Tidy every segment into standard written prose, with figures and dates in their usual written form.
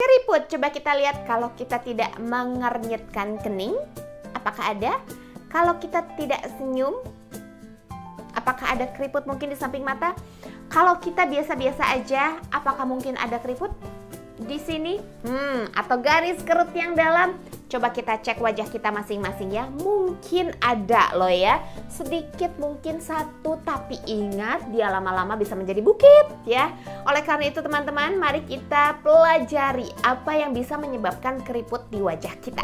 Keriput, coba kita lihat kalau kita tidak mengernyitkan kening, apakah ada? Kalau kita tidak senyum, apakah ada keriput mungkin di samping mata? Kalau kita biasa-biasa aja, apakah mungkin ada keriput di sini? Atau garis kerut yang dalam? Coba kita cek wajah kita masing-masing ya. Mungkin ada loh ya. Sedikit mungkin satu, tapi ingat dia lama-lama bisa menjadi bukit ya. Oleh karena itu teman-teman, mari kita pelajari apa yang bisa menyebabkan keriput di wajah kita.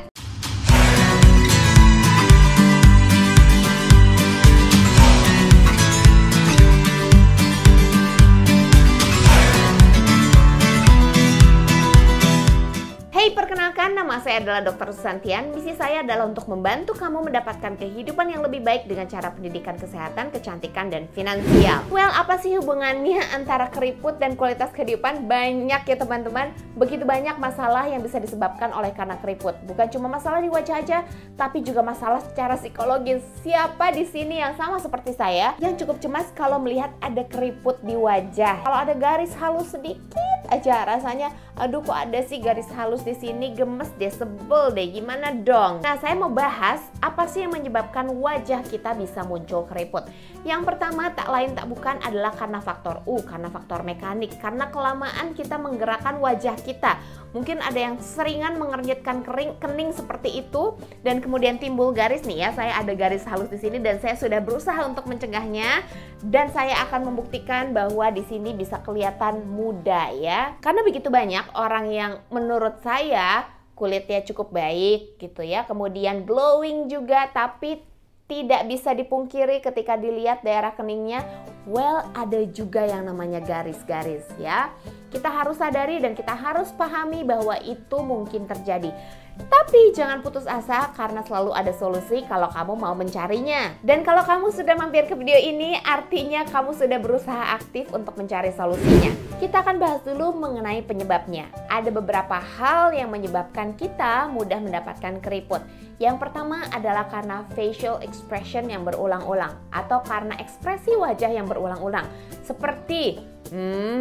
Hey, perkenalkan, nama saya adalah Dr. Susantian. Misi saya adalah untuk membantu kamu mendapatkan kehidupan yang lebih baik dengan cara pendidikan kesehatan, kecantikan, dan finansial. Well, apa sih hubungannya antara keriput dan kualitas kehidupan? Banyak ya teman-teman. Begitu banyak masalah yang bisa disebabkan oleh karena keriput. Bukan cuma masalah di wajah aja, tapi juga masalah secara psikologis. Siapa di sini yang sama seperti saya, yang cukup cemas kalau melihat ada keriput di wajah? Kalau ada garis halus sedikit aja, rasanya, aduh kok ada sih garis halus di sini, gemes deh, sebel deh, gimana dong? Nah, saya mau bahas apa sih yang menyebabkan wajah kita bisa muncul keriput. Yang pertama, tak lain tak bukan adalah karena faktor karena faktor mekanik, karena kelamaan kita menggerakkan wajah kita. Mungkin ada yang seringan mengernyitkan kening seperti itu, dan kemudian timbul garis nih ya. Saya ada garis halus di sini dan saya sudah berusaha untuk mencegahnya, dan saya akan membuktikan bahwa di sini bisa kelihatan muda ya. Karena begitu banyak orang yang menurut saya kulitnya cukup baik gitu ya, kemudian glowing juga, tapi tidak bisa dipungkiri ketika dilihat daerah keningnya, well, ada juga yang namanya garis-garis ya. Kita harus sadari dan kita harus pahami bahwa itu mungkin terjadi. Tapi jangan putus asa karena selalu ada solusi kalau kamu mau mencarinya. Dan kalau kamu sudah mampir ke video ini, artinya kamu sudah berusaha aktif untuk mencari solusinya. Kita akan bahas dulu mengenai penyebabnya. Ada beberapa hal yang menyebabkan kita mudah mendapatkan keriput. Yang pertama adalah karena facial expression yang berulang-ulang, atau karena ekspresi wajah yang berulang-ulang. Seperti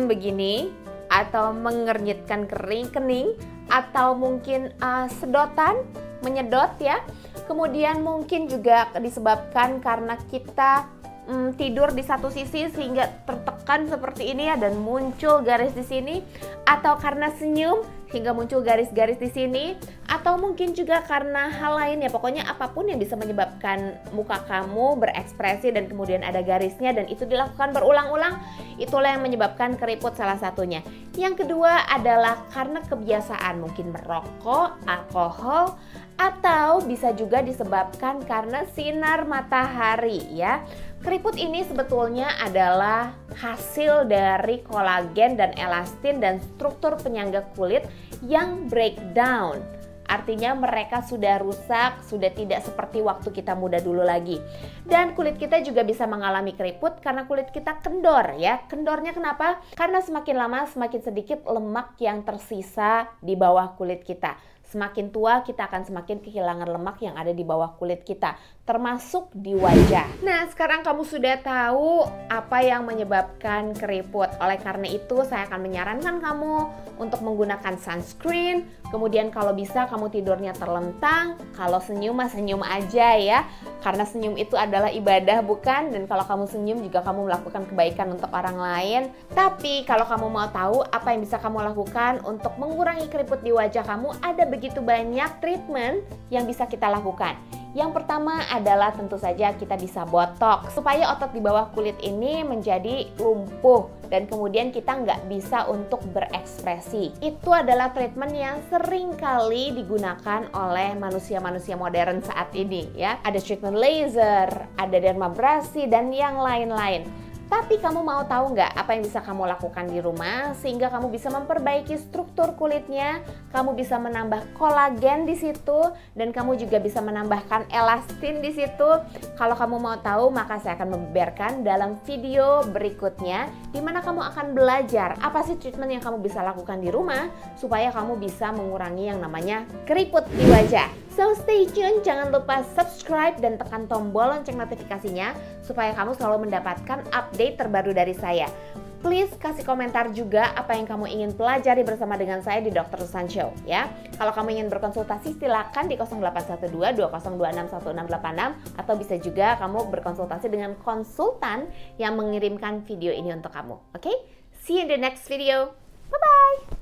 begini, atau mengernyitkan kening, atau mungkin sedotan, menyedot ya. Kemudian mungkin juga disebabkan karena kita tidur di satu sisi sehingga tertekan seperti ini ya, dan muncul garis di sini, atau karena senyum hingga muncul garis-garis di sini, atau mungkin juga karena hal lain ya. Pokoknya apapun yang bisa menyebabkan muka kamu berekspresi dan kemudian ada garisnya dan itu dilakukan berulang-ulang, itulah yang menyebabkan keriput salah satunya. Yang kedua adalah karena kebiasaan, mungkin merokok, alkohol, atau bisa juga disebabkan karena sinar matahari ya. Keriput ini sebetulnya adalah hasil dari kolagen dan elastin dan struktur penyangga kulit yang breakdown. Artinya mereka sudah rusak, sudah tidak seperti waktu kita muda dulu lagi. Dan kulit kita juga bisa mengalami keriput karena kulit kita kendor ya. Kendornya kenapa? Karena semakin lama semakin sedikit lemak yang tersisa di bawah kulit kita. Semakin tua kita akan semakin kehilangan lemak yang ada di bawah kulit kita, termasuk di wajah. Nah, sekarang kamu sudah tahu apa yang menyebabkan keriput. Oleh karena itu, saya akan menyarankan kamu untuk menggunakan sunscreen. Kemudian kalau bisa kamu tidurnya terlentang. Kalau senyum mah senyum aja ya. Karena senyum itu adalah ibadah, bukan? Dan kalau kamu senyum juga kamu melakukan kebaikan untuk orang lain. Tapi kalau kamu mau tahu apa yang bisa kamu lakukan untuk mengurangi keriput di wajah kamu, ada begitu banyak treatment yang bisa kita lakukan. Yang pertama adalah tentu saja kita bisa botox supaya otot di bawah kulit ini menjadi lumpuh dan kemudian kita nggak bisa untuk berekspresi. Itu adalah treatment yang sering kali digunakan oleh manusia-manusia modern saat ini ya. Ada treatment laser, ada dermabrasi dan yang lain-lain. Tapi kamu mau tahu nggak apa yang bisa kamu lakukan di rumah sehingga kamu bisa memperbaiki struktur kulitnya, kamu bisa menambah kolagen di situ, dan kamu juga bisa menambahkan elastin di situ. Kalau kamu mau tahu, maka saya akan membeberkan dalam video berikutnya, di mana kamu akan belajar apa sih treatment yang kamu bisa lakukan di rumah supaya kamu bisa mengurangi yang namanya keriput di wajah. So stay tune, jangan lupa subscribe dan tekan tombol lonceng notifikasinya supaya kamu selalu mendapatkan update terbaru dari saya. Please kasih komentar juga apa yang kamu ingin pelajari bersama dengan saya di Dr. Susan Show ya. Kalau kamu ingin berkonsultasi silakan di 0812 2026 1686 atau bisa juga kamu berkonsultasi dengan konsultan yang mengirimkan video ini untuk kamu. Oke? See you in the next video. Bye bye.